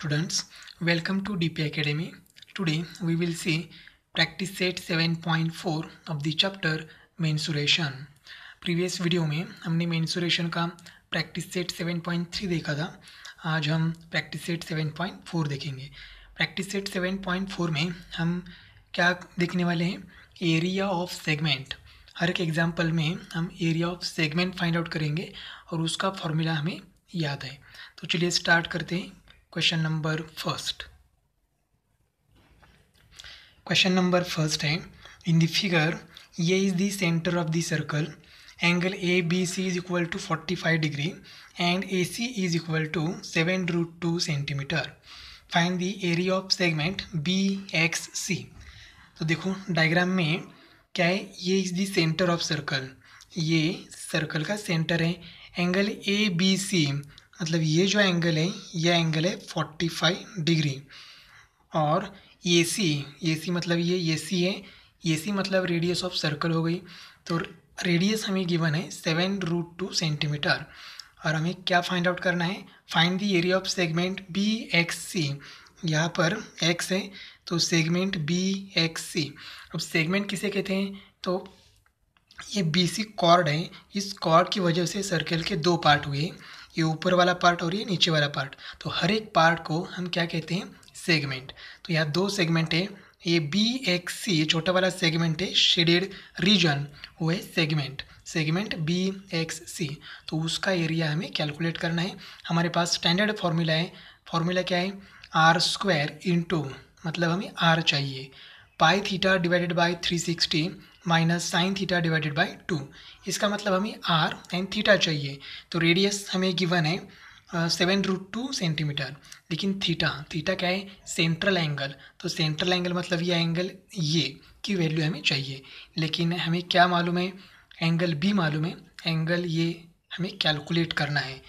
students, welcome to DP Academy. Today we will see practice set 7.4 of the chapter mensuration. Previous video में हमने mensuration का practice set 7.3 देखा था. आज हम प्रैक्टिस सेट 7.4 देखेंगे. प्रैक्टिस सेट 7.4 में हम क्या देखने वाले हैं? Area of segment. हर एक एग्जाम्पल में हम area of segment find out करेंगे और उसका फॉर्मूला हमें याद है. तो चलिए स्टार्ट करते हैं. Question number first. Question number first है, इन द फिगर ये is the centre of the circle, angle A B C is equal to 45 degree and A C is equal to 7√2 centimetre. Find the area of segment B X C. तो देखो diagram में क्या है, ये is the centre of circle, ये circle का centre है. Angle A B C मतलब ये जो एंगल है, ये एंगल है 45 डिग्री. और ए सी मतलब ये ए सी है, ए सी मतलब रेडियस ऑफ सर्कल हो गई. तो रेडियस हमें गिवन है 7√2 सेंटीमीटर. और हमें क्या फाइंड आउट करना है? Find the area of segment B X C. यहाँ पर एक्स है तो सेगमेंट बी एक्स सी. अब सेगमेंट किसे कहते हैं? तो ये बी सी कॉर्ड है, इस कॉर्ड की वजह से सर्कल के दो पार्ट हुए, ये ऊपर वाला पार्ट और ये नीचे वाला पार्ट. तो हर एक पार्ट को हम क्या कहते हैं? सेगमेंट. तो यहाँ दो सेगमेंट है, ये बी एक्स सी, ये छोटा वाला सेगमेंट है, शेडेड रीजन वो है segment, segment B X C. तो उसका एरिया हमें कैलकुलेट करना है. हमारे पास स्टैंडर्ड फॉर्मूला है. फॉर्मूला क्या है? आर स्क्वायर इंटू, मतलब हमें आर चाहिए, pi theta divided by 360 minus sine theta divided by 2. इसका मतलब हमें आर एंड थीटा चाहिए. तो रेडियस हमें गिवन है 7√2 सेंटीमीटर. लेकिन थीटा क्या है? Central angle. तो सेंट्रल एंगल मतलब ये एंगल, ये की वैल्यू हमें चाहिए. लेकिन हमें क्या मालूम है? एंगल बी मालूम है, एंगल ये हमें कैलकुलेट करना है.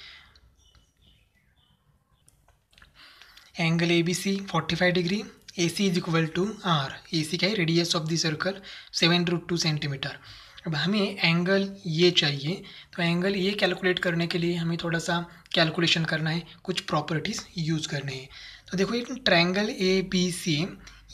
Angle A B C 45 degree, A C is equal to R. A C क्या है? Radius of the circle 7√2 centimetre. अब हमें एंगल ये चाहिए. तो एंगल ये कैलकुलेट करने के लिए हमें थोड़ा सा कैलकुलेशन करना है, कुछ प्रॉपर्टीज़ यूज़ करने हैं. तो देखो ये ट्रायंगल ए बी सी,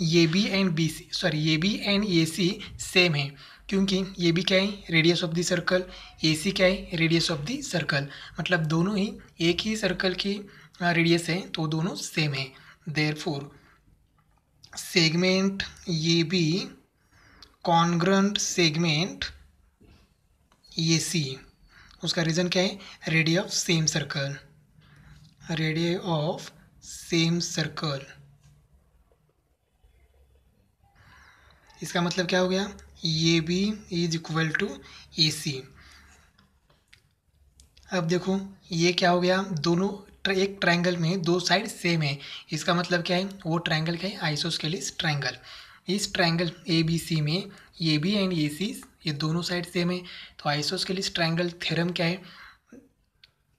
ये B and B C, sorry ये B and A C same है, क्योंकि ये भी क्या है? Radius of the circle. A C क्या है? Radius of the circle. मतलब दोनों ही एक ही सर्कल की रेडियस है, तो दोनों सेम है. देयरफॉर सेगमेंट ये बी कॉन्ग्रुएंट सेगमेंट ये सी. उसका रीज़न क्या है? Radius of same circle, radius of same circle. इसका मतलब क्या हो गया? ये बी इज इक्वल टू ए सी. अब देखो ये क्या हो गया? दोनों एक ट्रायंगल में दो साइड सेम है. इसका मतलब क्या है? वो ट्रायंगल क्या है? Isosceles triangle. इस ट्रायंगल ए बी सी में ए बी एंड ए सी ये दोनों साइड सेम है. तो आइसोस्केलिस ट्रायंगल थ्योरम क्या है?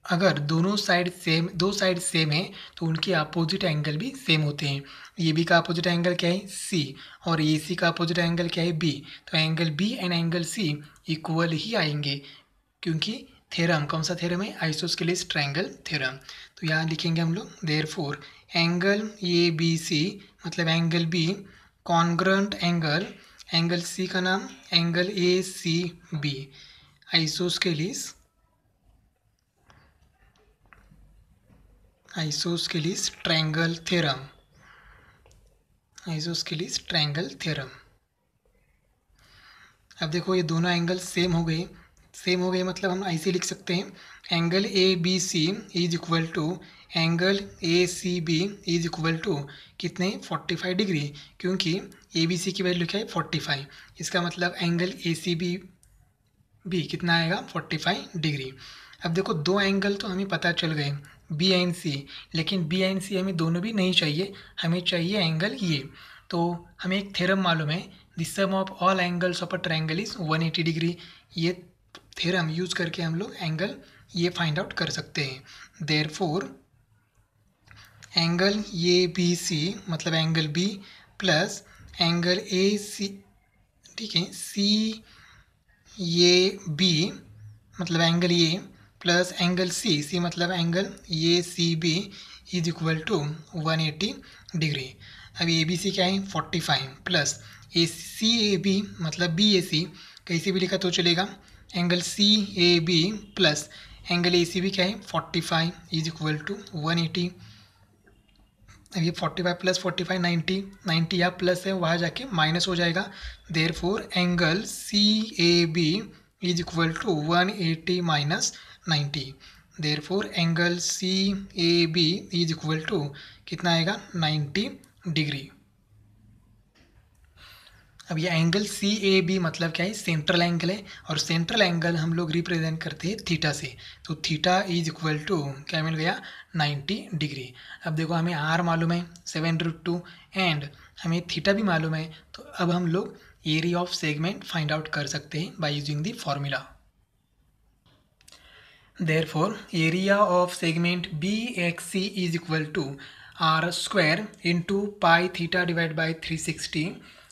अगर दोनों साइड सेम, दो साइड सेम है तो उनके अपोजिट एंगल भी सेम होते हैं. ए बी का अपोजिट एंगल क्या है? सी. और ए सी का अपोजिट एंगल क्या है? बी. तो angle B and angle C equal ही आएंगे, क्योंकि थ्योरम कौन सा थ्योरम है? Isosceles triangle theorem. तो यहाँ लिखेंगे हम लोग, therefore angle A B C मतलब angle B congruent angle, angle C का नाम angle A C B, isosceles triangle theorem, isosceles triangle theorem. अब देखो ये दोनों एंगल सेम हो गए. सेम हो गए मतलब हम ऐसे लिख सकते हैं, angle A B C is equal to angle A C B is equal to कितने? 45 डिग्री, क्योंकि ए बी सी की वैल्यू क्या है? 45. इसका मतलब एंगल ए सी बी भी कितना आएगा? 45 डिग्री. अब देखो दो एंगल तो हमें पता चल गए, बी एंड सी. लेकिन बी एंड सी हमें दोनों भी नहीं चाहिए, हमें चाहिए एंगल ये. तो हमें एक थ्योरम मालूम है, the sum of all angles of a triangle is 180 degree. ये थ्योरम यूज करके हम लोग एंगल ये फाइंड आउट कर सकते हैं. Therefore angle A B C मतलब angle B plus angle A C, ठीक है, सी ए बी मतलब angle A plus angle C मतलब angle A C B is equal to 180 degree. अब ए बी सी क्या है 45 plus A C A B मतलब B A C कैसे भी लिखा तो चलेगा, angle C A B plus angle A C भी क्या है 45 इज इक्वल टू 180। अब ये 45 प्लस 45 90, 90 यहाँ प्लस है वहाँ जाके माइनस हो जाएगा, therefore angle C A B is equal to 180 minus 90, therefore angle C A B is equal to कितना आएगा 90 डिग्री। अब ये एंगल सी ए बी मतलब क्या है सेंट्रल एंगल है, और सेंट्रल एंगल हम लोग रिप्रेजेंट करते हैं थीटा से, तो थीटा इज इक्वल टू क्या मिल गया 90 डिग्री। अब देखो हमें आर मालूम है 7√2 एंड हमें थीटा भी मालूम है, तो अब हम लोग area of segment find out कर सकते हैं by using the formula. Therefore area of segment B X C is equal to R square into pi theta divide by 360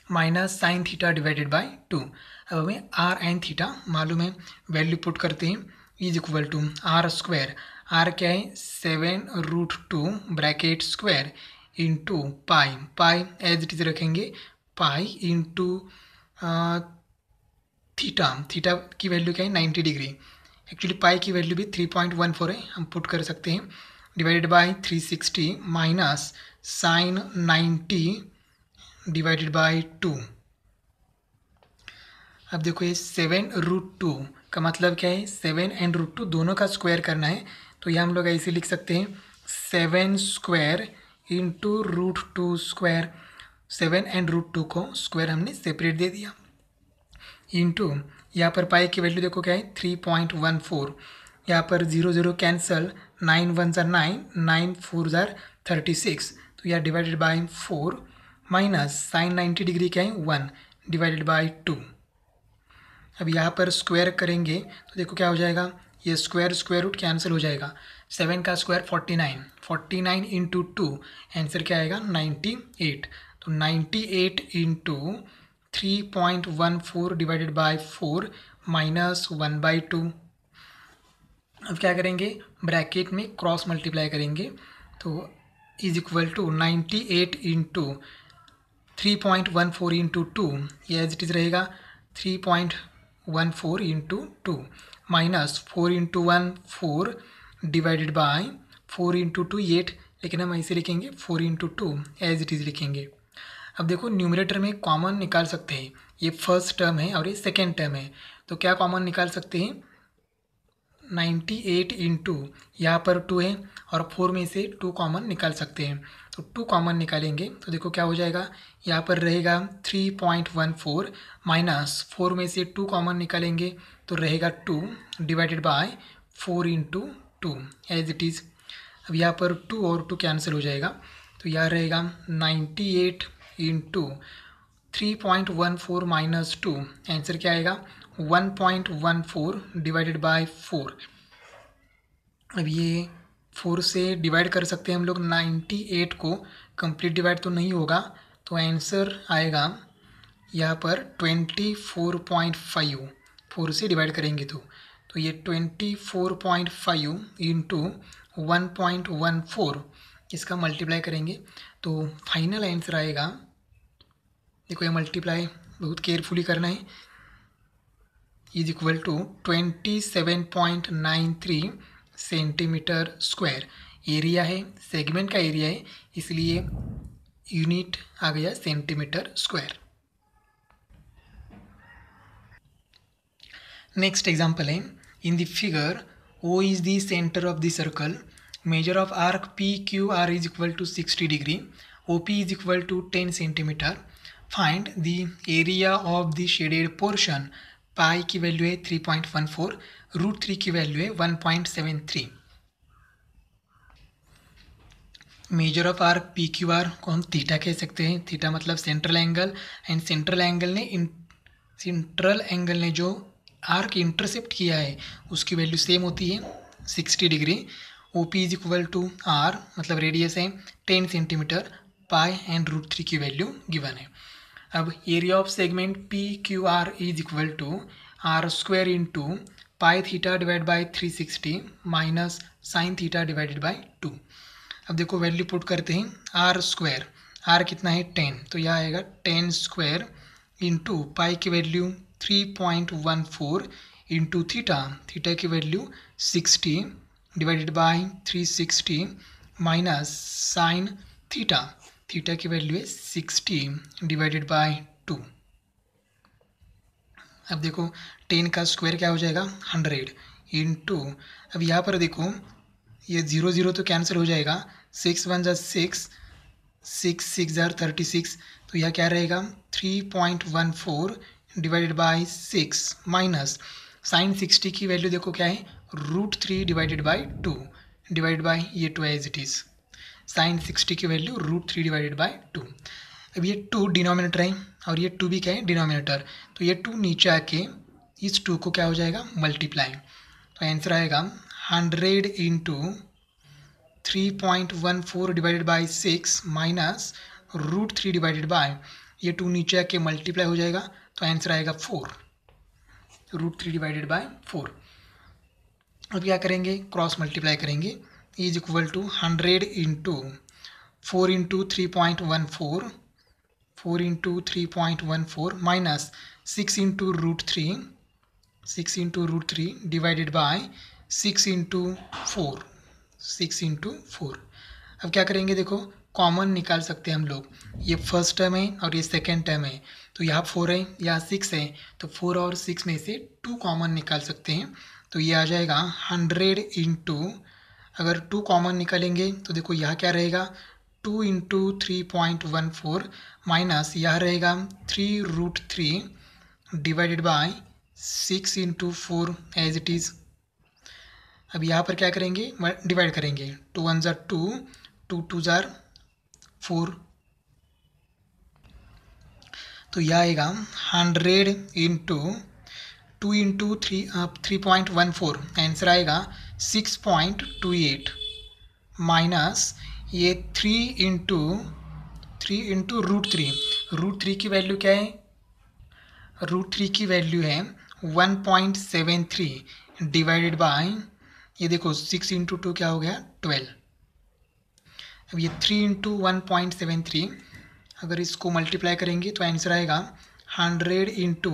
minus sine theta divided by 2। अब हमें are and theta मालूम है, value put करते हैं, is equal to R square, R क्या है 7√2 bracket square into pi, pi as it is रखेंगे, pi into theta, theta की वैल्यू क्या है 90 डिग्री, एक्चुअली पाई की वैल्यू भी 3.14 है, हम पुट कर सकते हैं, divided by 360 minus sine 90 divided by 2। अब देखो ये 7√2 का मतलब क्या है 7 एंड √2 दोनों का स्क्वायर करना है, तो यह हम लोग ऐसे लिख सकते हैं 7 स्क्वायर इंटू √2 स्क्वायर, 7 एंड √2 को स्क्वायर हमने सेपरेट दे दिया, इंटू यहाँ पर पाई की वैल्यू देखो क्या है 3.14, यहाँ पर 0 0 कैंसल, 9 1 ज़ार 9, 9 4 ज़ार 36, तो यह divided by 4 minus sine 90 degree क्या है 1 डिवाइडेड बाई 2। अब यहाँ पर स्क्वायर करेंगे तो देखो क्या हो जाएगा, ये स्क्वायर स्क्वायर रूट कैंसिल हो जाएगा, 7 का स्क्वायर 49, 49 इंटू 2 आंसर क्या आएगा 98, तो 98 इंटू 3.14 डिवाइडेड बाई 4 माइनस 1/2। अब क्या करेंगे ब्रैकेट में क्रॉस मल्टीप्लाई करेंगे, तो is equal to 98 into 3.14 into 2, ये एज इट इज़ रहेगा 3.14 into 2 minus 4 into 1 4 divided by 4 into 2 8, लेकिन हम ऐसे लिखेंगे 4 इंटू 2 एज इट इज़ लिखेंगे। अब देखो न्यूमरेटर में कॉमन निकाल सकते हैं, ये फर्स्ट टर्म है और ये सेकेंड टर्म है, तो क्या कॉमन निकाल सकते हैं 98 इंटू यहाँ पर 2 है और 4 में से 2 कॉमन निकाल सकते हैं, तो 2 कॉमन निकालेंगे तो देखो क्या हो जाएगा, यहाँ पर रहेगा 3.14 माइनस 4 में से 2 कॉमन निकालेंगे तो रहेगा 2 divided by 4 into 2 as it is. अब यहाँ पर 2 और 2 कैंसिल हो जाएगा, तो यहाँ रहेगा 98 इंटू 3.14 माइनस 2, आंसर क्या आएगा 1.14 डिवाइडेड बाय 4। अब ये 4 से डिवाइड कर सकते हैं हम लोग 98 को, कंप्लीट डिवाइड तो नहीं होगा, तो आंसर आएगा यहाँ पर 24.5, 4 से डिवाइड करेंगे तो ये 24.5 इंटू 1.14 इसका मल्टीप्लाई करेंगे तो फाइनल आंसर आएगा, देखो ये मल्टीप्लाई बहुत केयरफुली करना है, is equal to 27.93 centimetre square. Area है सेगमेंट का एरिया है, इसलिए यूनिट आ गया सेंटीमीटर स्क्वायर। नेक्स्ट एग्जांपल है, in the figure O is the centre of the circle, major of arc PQR is equal to 60 degree, OP is equal to 10 centimetre, find the area of the shaded portion. Pi की value है 3.14, √3 की value है 1.73। Major of arc PQR को हम theta कह सकते हैं, theta मतलब central angle, and central angle ने जो आर्क इंटरसेप्ट किया है उसकी वैल्यू सेम होती है 60 degree. OP is equal to R मतलब रेडियस है 10 सेंटीमीटर, पाई एंड √3 की वैल्यू गिवन है। अब area of segment PQR is equal to R square into pi theta divide by 360 minus sine theta divided by 2। अब देखो value put करते हैं, are square, are कितना है 10, तो यह आएगा 10 स्क्वायर इंटू पाई की वैल्यू 3.14 इंटू थीटा, थीटा की value 60 divided by 360 minus sine theta, theta की वैल्यू है 60 डिवाइडेड बाय 2। अब देखो 10 का स्क्वायर क्या हो जाएगा 100 इंटू, अब यहाँ पर देखो ये 0 0 तो कैंसिल हो जाएगा, 6 1 जा 6, 6 6 जार 36, तो यह क्या रहेगा 3.14 डिवाइडेड बाय 6 माइनस साइन 60 की वैल्यू देखो क्या है √3 डिवाइडेड बाय 2 डिवाइड बाय ये 2 एज इट इज़, साइन 60 की वैल्यू √3 डिवाइडेड बाय 2। अब ये 2 डिनोमिनेटर है और ये 2 भी क्या है डिनोमिनेटर, तो ये 2 नीचे आके इस 2 को क्या हो जाएगा मल्टीप्लाई, तो आंसर आएगा 100 into 3.14 divided by 6 minus √3 divided by ये 2 नीचे आके मल्टीप्लाई हो जाएगा, तो आंसर आएगा 4, √3 डिवाइडेड बाय 4। अब क्या करेंगे क्रॉस मल्टीप्लाई करेंगे, is equal to 100 into 4 into 3.14, 4 into 3.14 minus 6 into √3, 6 into √3 divided by 6 into 4, 6 into 4। अब क्या करेंगे देखो कॉमन निकाल सकते हैं हम लोग, ये फर्स्ट टर्म है और ये सेकेंड टर्म है, तो यहाँ 4 है यहाँ 6 है, तो 4 और 6 में से 2 कॉमन निकाल सकते हैं, तो ये आ जाएगा 100 इंटू, अगर 2 कॉमन निकालेंगे तो देखो यहाँ क्या रहेगा 2 इंटू 3.14 माइनस यह रहेगा 3√3 divided by 6 into 4 as it is. अब यहाँ पर क्या करेंगे डिवाइड करेंगे, 2 1 जार 2, 2 2 जार 4, तो यह आएगा 100 इंटू 2 इंटू 3.14, आंसर आएगा 6.28 माइनस ये 3 इंटू √3, √3 की वैल्यू क्या है, √3 की वैल्यू है 1.73 डिवाइडेड बाय ये देखो 6 इंटू 2 क्या हो गया 12। अब ये 3 इंटू 1.73 अगर इसको मल्टीप्लाई करेंगे तो आंसर आएगा 100 इंटू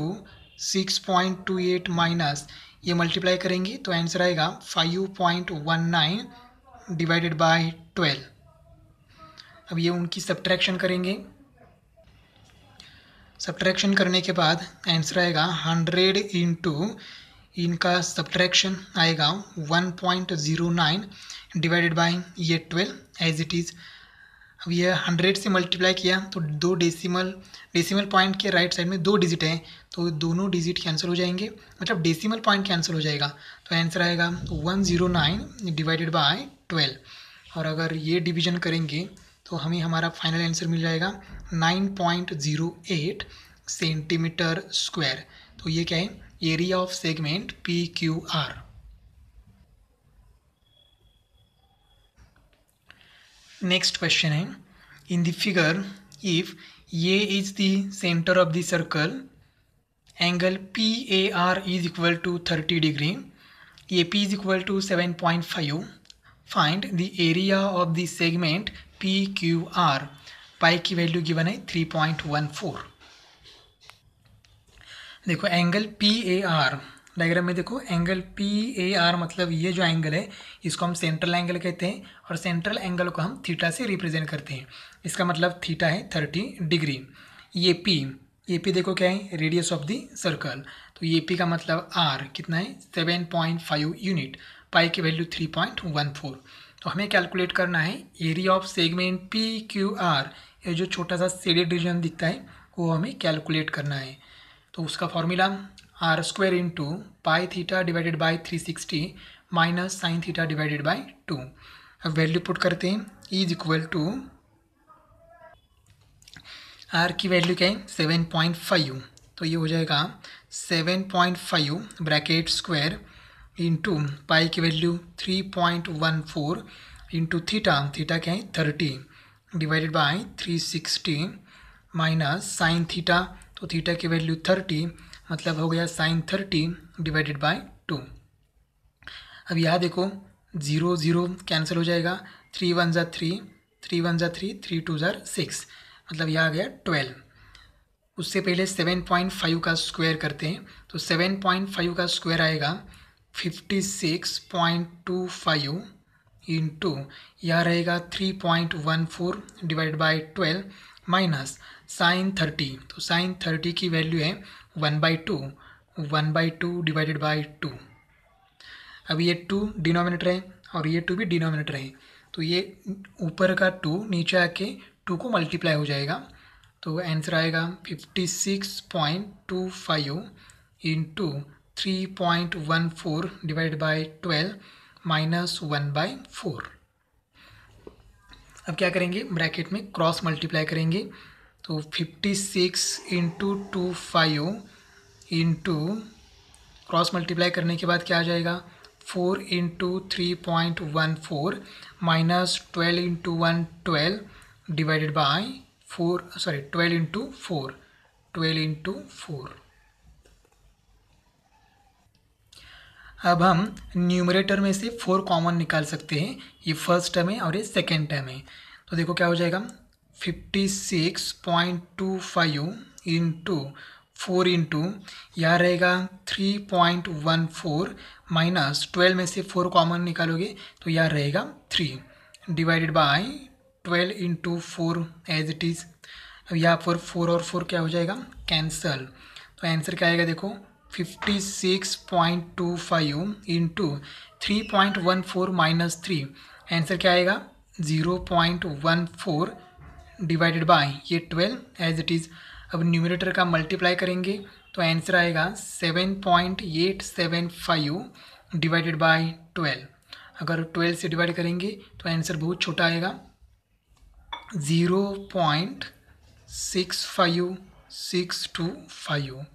6.28 माइनस ये मल्टीप्लाई करेंगे तो आंसर आएगा 5.19 डिवाइडेड बाय 12। अब ये उनकी सब्ट्रैक्शन करेंगे, सब्ट्रैक्शन करने के बाद आंसर आएगा 100 इंटू इनका सब्ट्रैक्शन आएगा 1.09 डिवाइडेड बाय ये 12 एज इट इज़। अब ये 100 से मल्टीप्लाई किया तो 2 डेसिमल पॉइंट के राइट साइड में 2 डिजिट हैं, तो दोनों डिजिट कैंसिल हो जाएंगे, मतलब डेसिमल पॉइंट कैंसिल हो जाएगा, तो आंसर आएगा 109 डिवाइडेड बाय 12। और अगर ये डिवीजन करेंगे तो हमें हमारा फाइनल आंसर मिल जाएगा 9.08 सेंटीमीटर स्क्वायर। तो ये क्या है area of segment PQR। Next question है, in the figure if A is the centre of the circle angle PAR is equal to 30 degree, AP is equal to 7.5, find the area of the segment PQR, pi की value given है 3.14। देखो angle PAR diagram में देखो angle PAR मतलब ये जो angle है इसको हम सेंट्रल एंगल कहते हैं और सेंट्रल एंगल को हम थीटा से रिप्रेजेंट करते हैं, इसका मतलब थीटा है 30 डिग्री। ये P देखो क्या है रेडियस ऑफ द सर्कल, तो ये P का मतलब R कितना है 7.5 यूनिट, पाई की वैल्यू 3.14। तो हमें कैलकुलेट करना है एरिया ऑफ सेगमेंट PQR, ये जो छोटा सा शेडेड रीजन दिखता है वो हमें कैलकुलेट करना है। तो उसका formula R square into pi theta divided by 360 minus sine theta divided by 2। अब वैल्यू पुट करते हैं, इज इक्वल टू आर की वैल्यू क्या है 7.5, तो ये हो जाएगा 7.5 ब्रैकेट स्क्वायर इंटू पाई की वैल्यू 3.14 इंटू थीटा क्या है 30 divided by 360 minus sine theta, तो थीटा की वैल्यू 30 मतलब हो गया साइन 30 डिवाइडेड बाय 2। अब यहाँ देखो 0 0 कैंसिल हो जाएगा, 3 1 ज़ा 3, 3 1 ज़ा 3, 3 2 ज़ा 6, मतलब यह आ गया 12। उससे पहले 7.5 का स्क्वायर करते हैं, तो 7.5 का स्क्वायर आएगा 56.25 इंटू यह रहेगा 3.14 डिवाइड बाई 12 माइनस साइन 30, तो साइन 30 की वैल्यू है 1/2, 1/2 डिवाइडेड बाई 2। अब ये 2 डिनोमिनेटर है और ये 2 भी डिनोमिनेटर है, तो ये ऊपर का 2 नीचे आके 2 को मल्टीप्लाई हो जाएगा, तो आंसर आएगा 56.25 इंटू 3.14 डिवाइड बाई 12 माइनस 1/4। अब क्या करेंगे, ब्रैकेट में क्रॉस मल्टीप्लाई करेंगे, तो 56 इंटू 25 इंटू क्रॉस मल्टीप्लाई करने के बाद क्या आ जाएगा, 4 into 3.14 minus 12 into 1 12 divided by 12 into 4, 12 into 4। अब हम न्यूमरेटर में से 4 कॉमन निकाल सकते हैं, ये फर्स्ट टर्म है और ये सेकेंड टर्म है, तो देखो क्या हो जाएगा, 56.25 इंटू 4 इंटू यहाँ रहेगा 3.14 माइनस 12 में से 4 कॉमन निकालोगे तो यहाँ रहेगा 3 divided by 12 into 4 as it is. अब यहाँ पर 4 और 4 क्या हो जाएगा, कैंसल, तो आंसर क्या आएगा देखो, 56.25 इंटू 3.14 माइनस 3, आंसर क्या आएगा 0.14 डिवाइडेड बाय ये 12 एज इट इज़। अब न्यूमरेटर का मल्टीप्लाई करेंगे तो आंसर आएगा 7.875 डिवाइडेड बाय 12। अगर 12 से डिवाइड करेंगे तो आंसर बहुत छोटा आएगा, 0.65625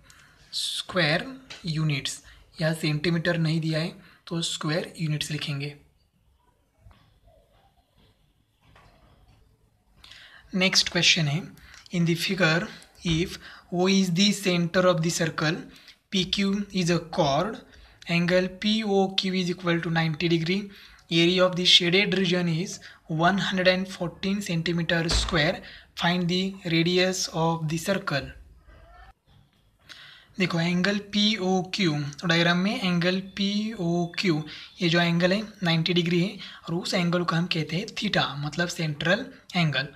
स्क्वायर यूनिट्स। यहाँ सेंटीमीटर नहीं दिया है तो स्क्वायर यूनिट्स लिखेंगे। नेक्स्ट क्वेश्चन है, in the figure if O is the center of the circle, PQ is a chord, angle POQ is equal to 90 degree, area of the shaded region is 114 centimeter square, find the radius of the circle। देखो angle P O Q, तो diagram में angle P O Q, ये जो angle है 90 degree है और उस angle को हम कहते हैं थीटा, मतलब सेंट्रल एंगल।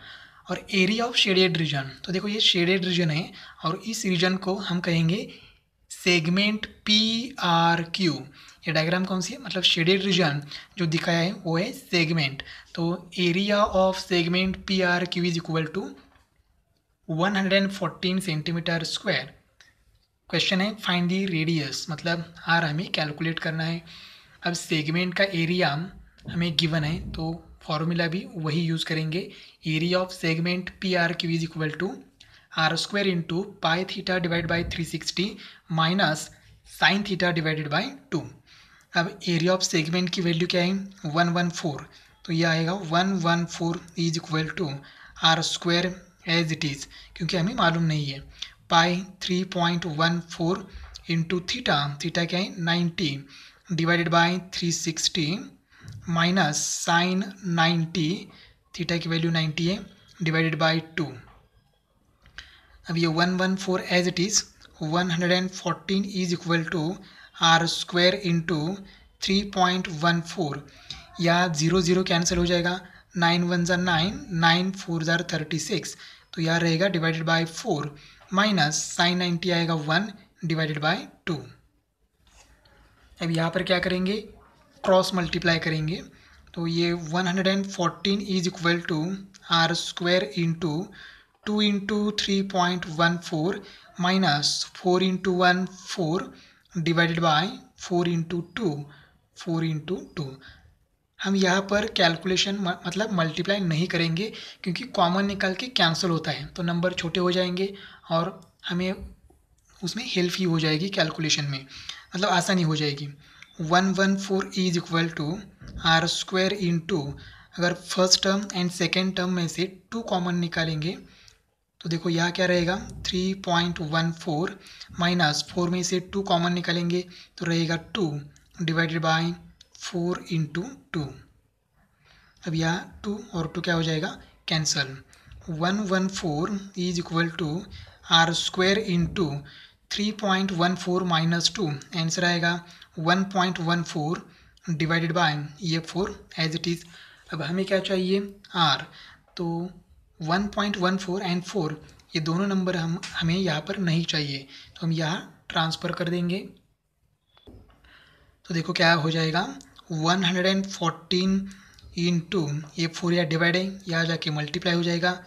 और एरिया ऑफ शेडेड रीजन, तो देखो ये शेडेड रीजन है और इस रीजन को हम कहेंगे सेगमेंट पी आर क्यू। ये डायग्राम कौन सी है, मतलब शेडेड रीजन जो दिखाया है वो है सेगमेंट, तो area of segment P R Q is equal to 114 centimetre square. Question है फाइंड दी रेडियस, मतलब आर हमें कैलकुलेट करना है। अब सेगमेंट का एरिया हमें गिवन है तो फॉर्मूला भी वही यूज़ करेंगे, area of segment P R Q is equal to R square into pi theta divide by 360 minus sine theta divided by 2। अब एरिया ऑफ सेगमेंट की वैल्यू क्या है 114, तो यह आएगा 114 is equal to R square as it is, क्योंकि हमें मालूम नहीं है, पाई 3.14 इंटू थीटा, थीटा क्या है 90 divided by 360 minus sine 90, theta की वैल्यू 90 है, डिवाइडेड बाई 2। अब ये 114 as it is, 114 is equal to R square into 3.14, या 0 0 कैंसिल हो जाएगा, 9 1 ज़ा 9, 9 4 ज़ा 36, तो यह रहेगा डिवाइडेड बाई 4 माइनस साइन 90 आएगा 1 डिवाइडेड बाई 2। अब यहाँ पर क्या करेंगे, क्रॉस मल्टीप्लाई करेंगे, तो ये 114 is equal to R square into 2 into 3.14 minus 4 into 1 4 divided by 4 into 2, 4 into 2। हम यहाँ पर कैलकुलेशन मतलब मल्टीप्लाई नहीं करेंगे क्योंकि कॉमन निकाल के कैंसिल होता है, तो नंबर छोटे हो जाएंगे और हमें उसमें हेल्प ही हो जाएगी कैलकुलेशन में, मतलब आसानी हो जाएगी। 114 is equal to R square into, अगर first term and second term में से 2 कॉमन निकालेंगे तो देखो यहाँ क्या रहेगा 3.14 माइनस 4 में से 2 कॉमन निकालेंगे तो रहेगा 2 डिवाइडेड बाई 4 इंटू 2। अब यहाँ 2 और 2 क्या हो जाएगा, cancel. 114 is equal to R square into 3.14 minus 2, answer आएगा 1.14 डिवाइडेड बाय ये 4 एज इट इज़। अब हमें क्या चाहिए, आर। तो 1.14 एंड 4 ये दोनों नंबर हमें यहाँ पर नहीं चाहिए, तो हम यहाँ ट्रांसफ़र कर देंगे। तो देखो क्या हो जाएगा, 114 इंटू ये 4 या डिवाइड है, यहाँ जाके मल्टीप्लाई हो जाएगा,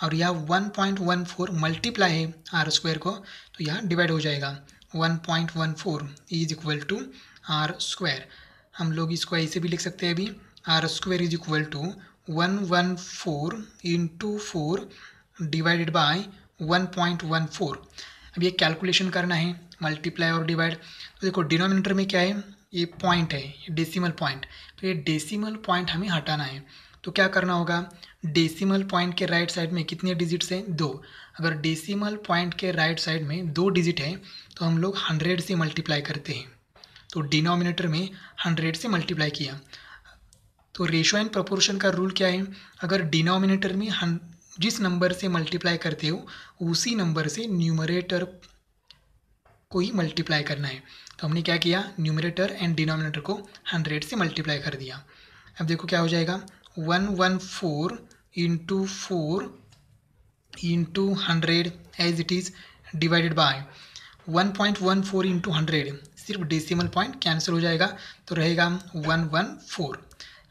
और यहाँ 1.14 मल्टीप्लाई है आर स्क्वायर को, तो यहाँ डिवाइड हो जाएगा। 1.14 is equal to R square. हम लोग इसको ऐसे भी लिख सकते हैं अभी, R square is equal to 114 into 4 divided by 1.14। अब ये कैलकुलेशन करना है, मल्टीप्लाई और डिवाइड। तो देखो डिनोमिनेटर में क्या है, ये पॉइंट है, डेसिमल पॉइंट, तो ये डेसिमल पॉइंट हमें हटाना है। तो क्या करना होगा, डेसिमल पॉइंट के राइट साइड में कितने डिजिट्स हैं, 2। अगर डेसिमल पॉइंट के राइट साइड में 2 डिजिट है तो हम लोग 100 से मल्टीप्लाई करते हैं। तो डिनोमिनेटर में 100 से मल्टीप्लाई किया। तो रेशो एंड प्रोपोर्शन का रूल क्या है, अगर डिनोमिनेटर में जिस नंबर से मल्टीप्लाई करते हो उसी नंबर से न्यूमरेटर को ही मल्टीप्लाई करना है। तो हमने क्या किया, न्यूमरेटर एंड डिनोमिनेटर को 100 से मल्टीप्लाई कर दिया। अब देखो क्या हो जाएगा, 114 into 4 into 100 as it is divided by 1.14 into 100, सिर्फ डेसिमल पॉइंट कैंसिल हो जाएगा, तो रहेगा 114।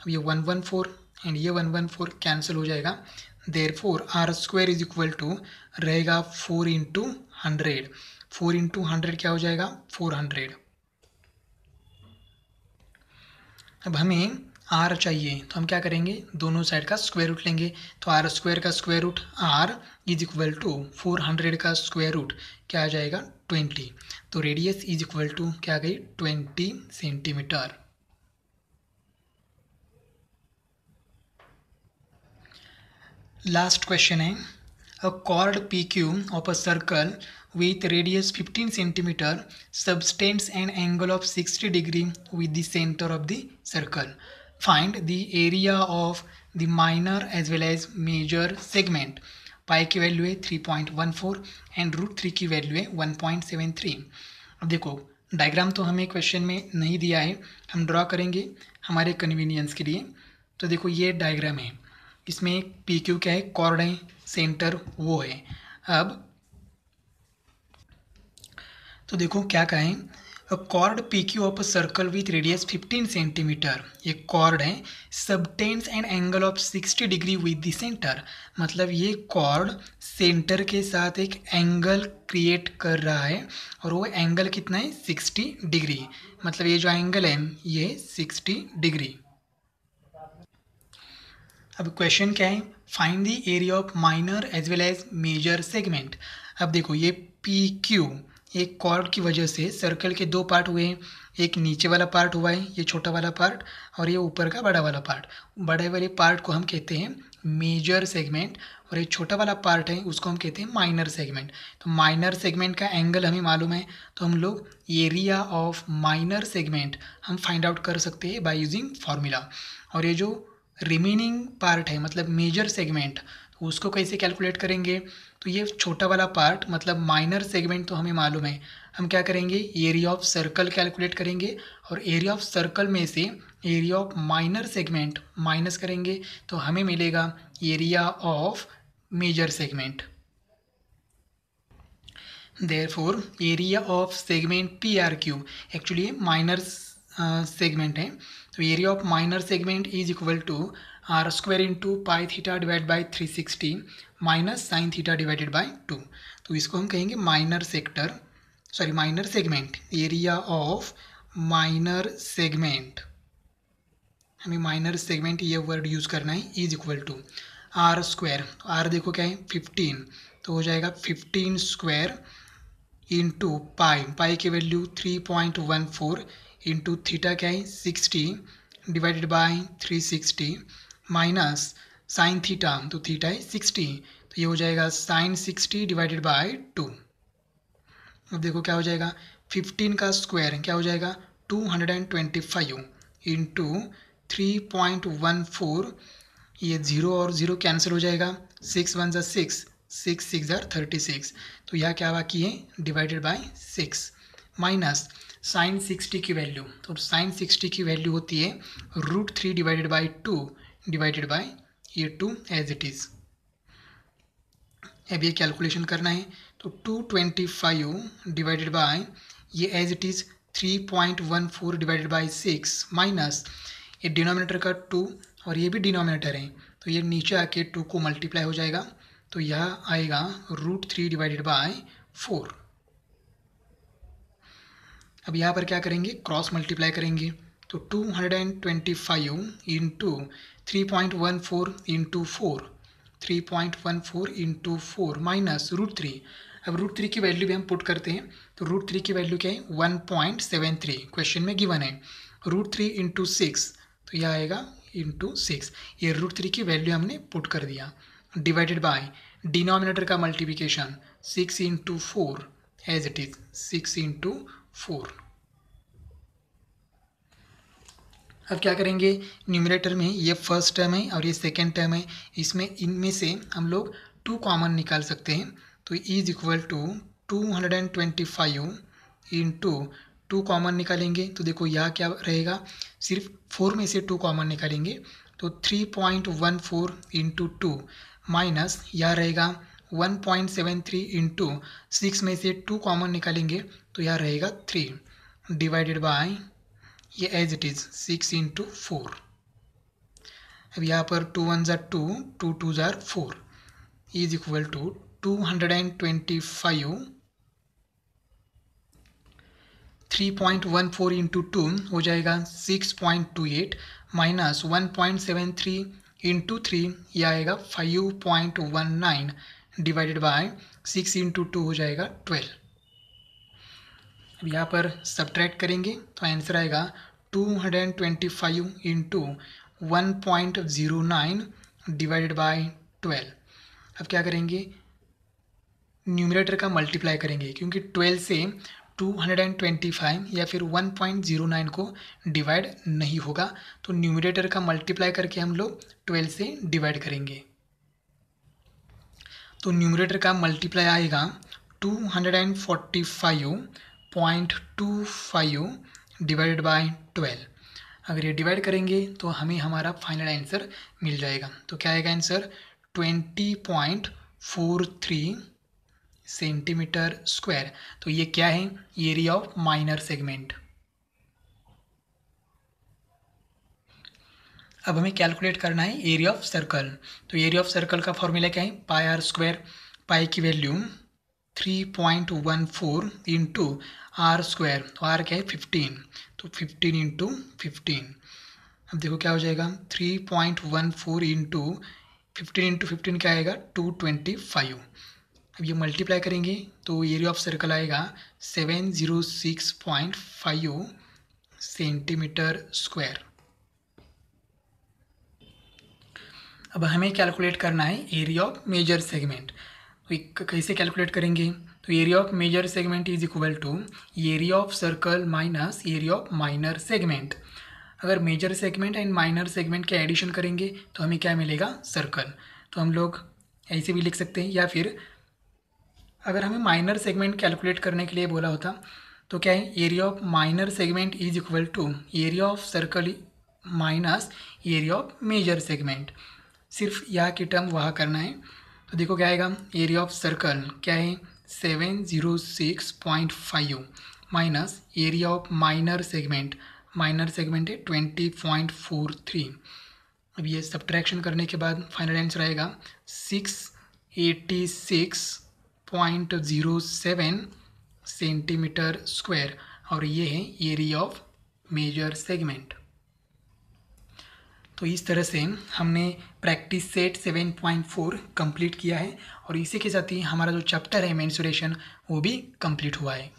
अब ये 114 एंड ये 114 कैंसिल हो जाएगा, therefore R square is equal to रहेगा 4 इंटू 100। 4 इंटू 100 क्या हो जाएगा, 400। अब हमें आर चाहिए, तो हम क्या करेंगे, दोनों साइड का स्क्वायर रूट लेंगे। तो आर स्क्वायर का square root R is equal to 400 का स्क्वायर रूट क्या आ जाएगा, 20। तो रेडियस इज इक्वल टू क्या आ गई, 20 सेंटीमीटर। लास्ट क्वेश्चन है, अ chord PQ of a circle with radius 15 centimeter subtends an angle of 60 degree with the center of the circle. Find the area of the minor as well as major segment. पाई की value है 3.14 and √3 की value है 1.73। अब देखो diagram तो हमें question में नहीं दिया है, हम ड्रॉ करेंगे हमारे कन्वीनियंस के लिए। तो देखो ये डायग्राम है, इसमें पी क्यू क्या है, कॉर्ड है, सेंटर वो है। अब तो देखो क्या कहें, अ cord P Q of a circle with radius 15 centimetre, ये कॉर्ड है, subtends an angle of 60 degree with the centre. मतलब ये कॉर्ड सेंटर के साथ एक एंगल क्रिएट कर रहा है, और वो एंगल कितना है, 60 डिग्री। मतलब ये जो एंगल है ये 60 डिग्री। अब क्वेश्चन क्या है, find the area of minor as well as major segment. अब देखो ये पी क्यू एक कॉर्ड की वजह से सर्कल के 2 पार्ट हुए हैं, एक नीचे वाला पार्ट हुआ है ये छोटा वाला पार्ट, और ये ऊपर का बड़ा वाला पार्ट। बड़े वाले पार्ट को हम कहते हैं मेजर सेगमेंट, और ये छोटा वाला पार्ट है उसको हम कहते हैं माइनर सेगमेंट। तो माइनर सेगमेंट का एंगल हमें मालूम है, तो हम लोग एरिया ऑफ माइनर सेगमेंट हम फाइंड आउट कर सकते हैं बाय यूजिंग फार्मूला। और ये जो रिमेनिंग पार्ट है मतलब मेजर सेगमेंट, उसको कैसे कैलकुलेट करेंगे, तो ये छोटा वाला पार्ट मतलब माइनर सेगमेंट तो हमें मालूम है, हम क्या करेंगे, एरिया ऑफ सर्कल कैलकुलेट करेंगे, और एरिया ऑफ सर्कल में से area of minor segment minus करेंगे, तो हमें मिलेगा area of major segment. Therefore area of segment P R Q actually minor segment है, तो area of minor segment is equal to R square into pi theta divide by 360 minus sine theta divided by 2। तो इसको हम कहेंगे minor segment. Area of minor segment, हमें minor segment ये word use करना है, is equal to R square. R देखो क्या है 15, तो हो जाएगा 15 स्क्वायर इंटू पाई की वैल्यू 3.14 इंटू थीटा क्या है 60 divided by 360 minus sine theta, तो थीटा है 60, तो ये हो जाएगा साइन 60 डिवाइडेड बाय 2। अब देखो क्या हो जाएगा, 15 का स्क्वायर क्या हो जाएगा 225 इंटू 3.14, ये 0 और 0 कैंसिल हो जाएगा, 6 1 ज़ा 6, 6 6 ज़ा 36, तो यह क्या बाकी है डिवाइडेड बाय 6, माइनस साइन 60 की वैल्यू, तो साइन 60 की वैल्यू होती है √3 डिवाइडेड बाय 2 डिवाइडेड बाय ये 2 एज इट इज़। अब ये कैलकुलेशन करना है, तो 225 डिवाइडेड बाय ये as it is 3.14 divided by 6 minus ये डिनोमिनेटर का 2 और ये भी डिनोमिनेटर है, तो ये नीचे आके 2 को मल्टीप्लाई हो जाएगा, तो यह आएगा √3 डिवाइडेड बाय 4। अब यहाँ पर क्या करेंगे, क्रॉस मल्टीप्लाई करेंगे, तो 225 इंटू 3.14 इंटू 4, 3.14 इंटू 4 माइनस √3। अब √3 की वैल्यू भी हम पुट करते हैं, तो √3 की वैल्यू क्या है 1.73, क्वेश्चन में गिवन है। √3 इंटू 6, तो यह आएगा इंटू 6, ये √3 की वैल्यू हमने पुट कर दिया, डिवाइडेड बाय डिनोमिनेटर का multiplication 6 into 4 as it is 6 into 4। अब क्या करेंगे, न्यूमरेटर में ये फर्स्ट टर्म है और ये सेकेंड टर्म है, इसमें इनमें से हम लोग 2 कॉमन निकाल सकते हैं, तो is equal to 225 into 2 common निकालेंगे, तो देखो यह क्या रहेगा, सिर्फ 4 में से 2 कॉमन निकालेंगे, तो 3.14 इंटू 2 माइनस यह रहेगा 1.73 इंटू 6 में से 2 कॉमन निकालेंगे, तो यह रहेगा 3 डिवाइडेड बाय ये एज इट इज़ 6 इंटू 4। अब यहाँ पर 2 1 ज़ा 2, 2 2 ज़ा 4 इज इक्वल टू 225 3.14 इंटू 2 हो जाएगा 6.28 माइनस 1.73 इंटू 3, यह आएगा 5.19 डिवाइडेड बाय 6 इंटू 2 हो जाएगा 12। अब यहाँ पर सब्ट्रैक्ट करेंगे, तो आंसर आएगा 225 इंटू 1.09 डिवाइडेड बाय 12। अब क्या करेंगे, न्यूमरेटर का मल्टीप्लाई करेंगे, क्योंकि 12 से 225 या फिर 1.09 को डिवाइड नहीं होगा, तो न्यूमरेटर का मल्टीप्लाई करके हम लोग 12 से डिवाइड करेंगे, तो न्यूमरेटर का मल्टीप्लाई आएगा 245.25 डिवाइडेड बाय 12। अगर ये डिवाइड करेंगे तो हमें हमारा फाइनल आंसर मिल जाएगा, तो क्या आएगा आंसर 20.43 सेंटीमीटर स्क्वायर। तो ये क्या है, एरिया ऑफ माइनर सेगमेंट। अब हमें कैलकुलेट करना है एरिया ऑफ सर्कल, तो एरिया ऑफ सर्कल का फॉर्मूला क्या है, पाई आर स्क्वायर, पाई की वैल्यू 3.14 इंटू आर स्क्वायर, तो आर क्या है 15, तो 15 इंटू 15। अब देखो क्या हो जाएगा, 3.14 इंटू 15 क्या आएगा 225। अब ये मल्टीप्लाई करेंगे तो एरिया ऑफ सर्कल आएगा 706.5 सेंटीमीटर स्क्वायर। अब हमें कैलकुलेट करना है एरिया ऑफ मेजर सेगमेंट, तो कैसे कैलकुलेट करेंगे, तो area of major segment is equal to area of circle minus area of minor segment. अगर major segment and minor segment के एडिशन करेंगे तो हमें क्या मिलेगा, सर्कल। तो हम लोग ऐसे भी लिख सकते हैं, या फिर अगर हमें माइनर सेगमेंट कैलकुलेट करने के लिए बोला होता तो क्या है, area of minor segment is equal to area of circle minus area of major segment. सिर्फ यह की टर्म वहाँ करना है, तो देखो क्या आएगा, एरिया ऑफ सर्कल क्या है 706.5 minus area of minor segment है 20.43। अब ये सब्ट्रैक्शन करने के बाद फाइनल आंसर आएगा 686.07 सेंटीमीटर स्क्वायर, और ये है एरिया ऑफ मेजर सेगमेंट। तो इस तरह से हमने प्रैक्टिस सेट 7.4 कंप्लीट किया है, और इसी के साथ ही हमारा जो चैप्टर है मेंसुरेशन वो भी कंप्लीट हुआ है।